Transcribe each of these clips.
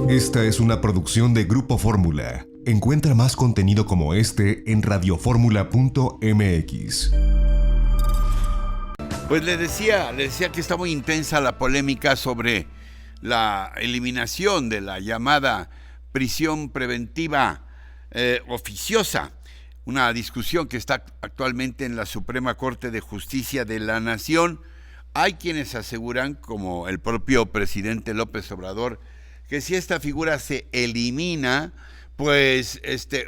Esta es una producción de Grupo Fórmula. Encuentra más contenido como este en radioformula.mx. Pues le decía que está muy intensa la polémica sobre la eliminación de la llamada prisión preventiva oficiosa, una discusión que está actualmente en la Suprema Corte de Justicia de la Nación. Hay quienes aseguran, como el propio presidente López Obrador, que si esta figura se elimina, pues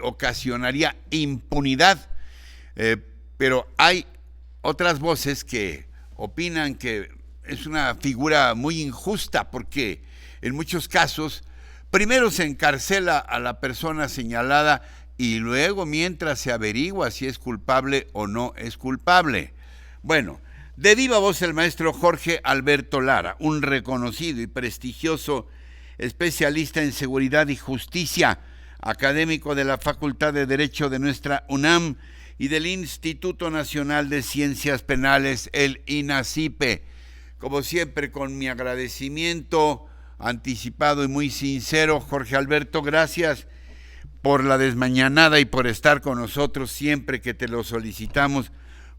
ocasionaría impunidad. Pero hay otras voces que opinan que es una figura muy injusta porque en muchos casos primero se encarcela a la persona señalada y luego mientras se averigua si es culpable o no es culpable. Bueno, de viva voz el maestro Jorge Alberto Lara, un reconocido y prestigioso especialista en seguridad y justicia, académico de la Facultad de Derecho de nuestra UNAM y del Instituto Nacional de Ciencias Penales, el INACIPE. Como siempre, con mi agradecimiento anticipado y muy sincero, Jorge Alberto, gracias por la desmañanada y por estar con nosotros siempre que te lo solicitamos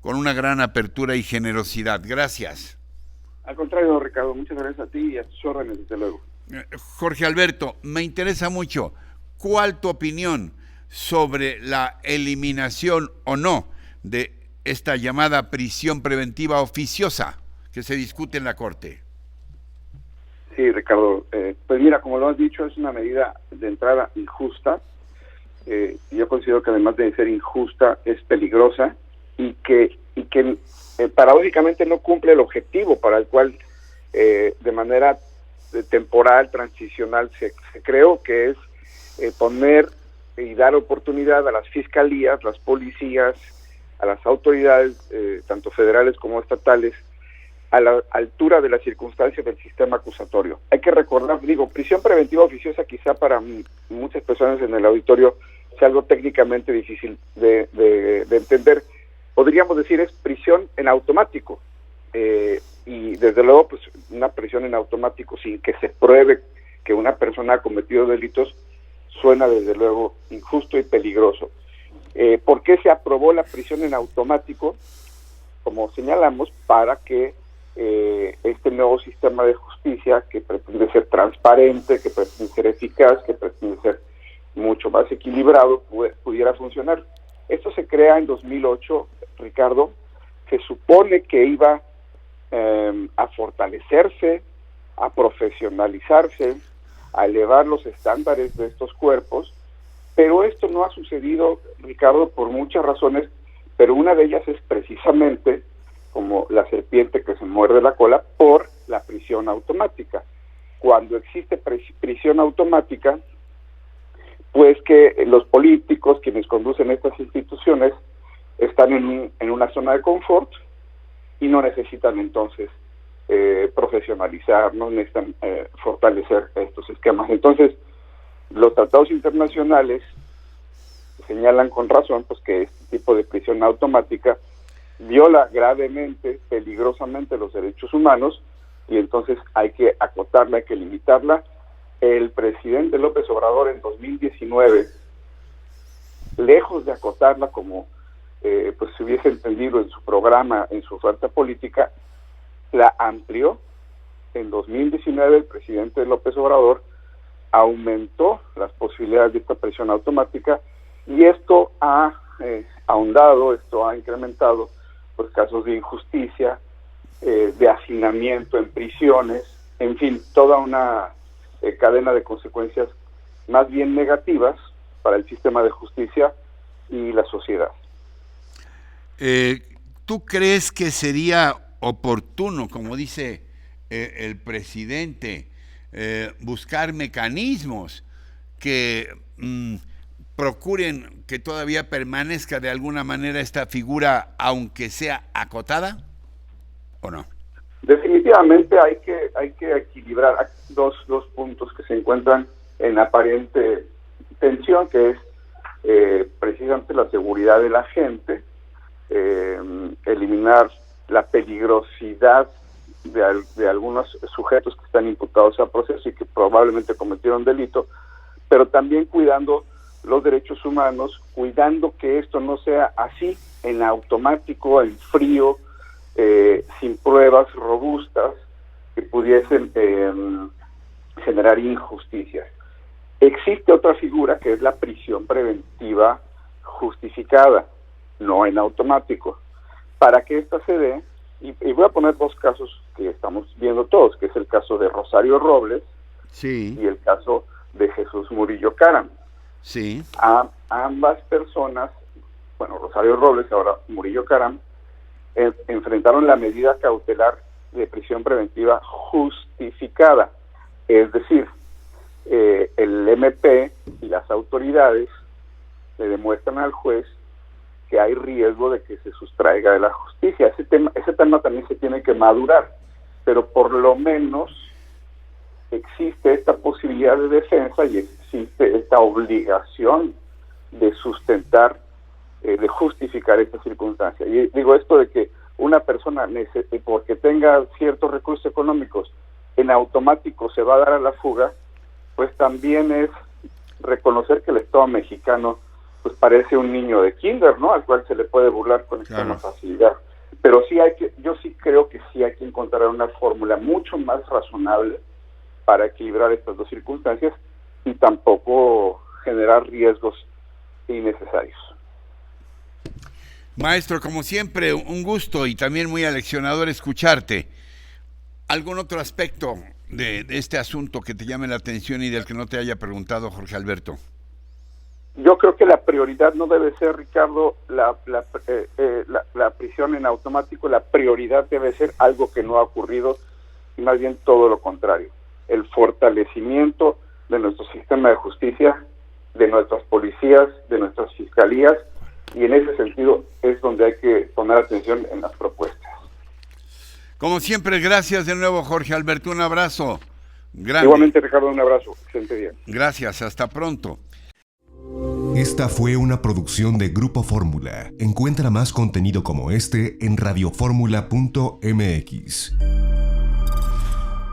con una gran apertura y generosidad. Gracias. Al contrario, Ricardo, muchas gracias a ti y a tus órdenes, desde luego. Jorge Alberto, me interesa mucho, ¿cuál tu opinión sobre la eliminación o no de esta llamada prisión preventiva oficiosa que se discute en la Corte? Sí, Ricardo, pues mira, como lo has dicho, es una medida de entrada injusta. Yo considero que además de ser injusta, es peligrosa y que paradójicamente no cumple el objetivo para el cual de manera temporal, transicional, se creó, que es poner y dar oportunidad a las fiscalías, las policías, a las autoridades, tanto federales como estatales, a la altura de las circunstancias del sistema acusatorio. Hay que recordar, prisión preventiva oficiosa quizá para muchas personas en el auditorio sea algo técnicamente difícil de entender. Podríamos decir es prisión en automático, y desde luego pues una prisión en automático sin que se pruebe que una persona ha cometido delitos suena desde luego injusto y peligroso. ¿Por qué se aprobó la prisión en automático? Como señalamos, para que este nuevo sistema de justicia, que pretende ser transparente, que pretende ser eficaz, que pretende ser mucho más equilibrado, pudiera funcionar. Esto se crea en 2008, Ricardo. Se supone que iba a fortalecerse, a profesionalizarse, a elevar los estándares de estos cuerpos, pero esto no ha sucedido, Ricardo, por muchas razones, pero una de ellas es precisamente, como la serpiente que se muerde la cola, por la prisión automática. Cuando existe prisión automática, pues que los políticos, quienes conducen estas instituciones, están en una zona de confort y no necesitan entonces profesionalizar, no necesitan fortalecer estos esquemas. Entonces, los tratados internacionales señalan con razón pues que este tipo de prisión automática viola gravemente, peligrosamente los derechos humanos, y entonces hay que acotarla, hay que limitarla. El presidente López Obrador en 2019, lejos de acotarla como pues se hubiese entendido en su programa, en su oferta política, la amplió. En 2019 el presidente López Obrador aumentó las posibilidades de esta prisión automática y esto ha ahondado, esto ha incrementado los casos de injusticia, de hacinamiento en prisiones, en fin, toda una cadena de consecuencias más bien negativas para el sistema de justicia y la sociedad. ¿Tú crees que sería oportuno, como dice el presidente, buscar mecanismos que procuren que todavía permanezca de alguna manera esta figura, aunque sea acotada, o no? Definitivamente hay que equilibrar dos puntos que se encuentran en aparente tensión, que es precisamente la seguridad de la gente, eliminar la peligrosidad de algunos sujetos que están imputados a proceso y que probablemente cometieron delito, pero también cuidando los derechos humanos, cuidando que esto no sea así, en automático, en frío, sin pruebas robustas que pudiesen generar injusticias. Existe otra figura que es la prisión preventiva justificada, no en automático. Para que esta se dé, y voy a poner dos casos que estamos viendo todos, que es el caso de Rosario Robles Sí, y el caso de Jesús Murillo Caram. sí, Ambas personas, bueno, Rosario Robles, ahora Murillo Caram, enfrentaron la medida cautelar de prisión preventiva justificada. Es decir, el MP y las autoridades le demuestran al juez que hay riesgo de que se sustraiga de la justicia. Ese tema también se tiene que madurar, pero por lo menos existe esta posibilidad de defensa y existe esta obligación de sustentar, de justificar esta circunstancia. Y digo esto de que una persona, porque tenga ciertos recursos económicos, en automático se va a dar a la fuga, pues también es reconocer que el Estado mexicano pues parece un niño de kinder, ¿no? Al cual se le puede burlar con extrema facilidad. Pero yo sí creo que sí hay que encontrar una fórmula mucho más razonable para equilibrar estas dos circunstancias y tampoco generar riesgos innecesarios. Maestro, como siempre, un gusto y también muy aleccionador escucharte. ¿Algún otro aspecto de este asunto que te llame la atención y del que no te haya preguntado Jorge Alberto? Yo creo que la prioridad no debe ser, Ricardo, la prisión en automático. La prioridad debe ser algo que no ha ocurrido y más bien todo lo contrario. El fortalecimiento de nuestro sistema de justicia, de nuestras policías, de nuestras fiscalías, y en ese sentido es donde hay que poner atención en las propuestas. Como siempre, gracias de nuevo, Jorge Alberto. Un abrazo grande. Igualmente, Ricardo, un abrazo. Excelente día. Gracias, hasta pronto. Esta fue una producción de Grupo Fórmula. Encuentra más contenido como este en radioformula.mx.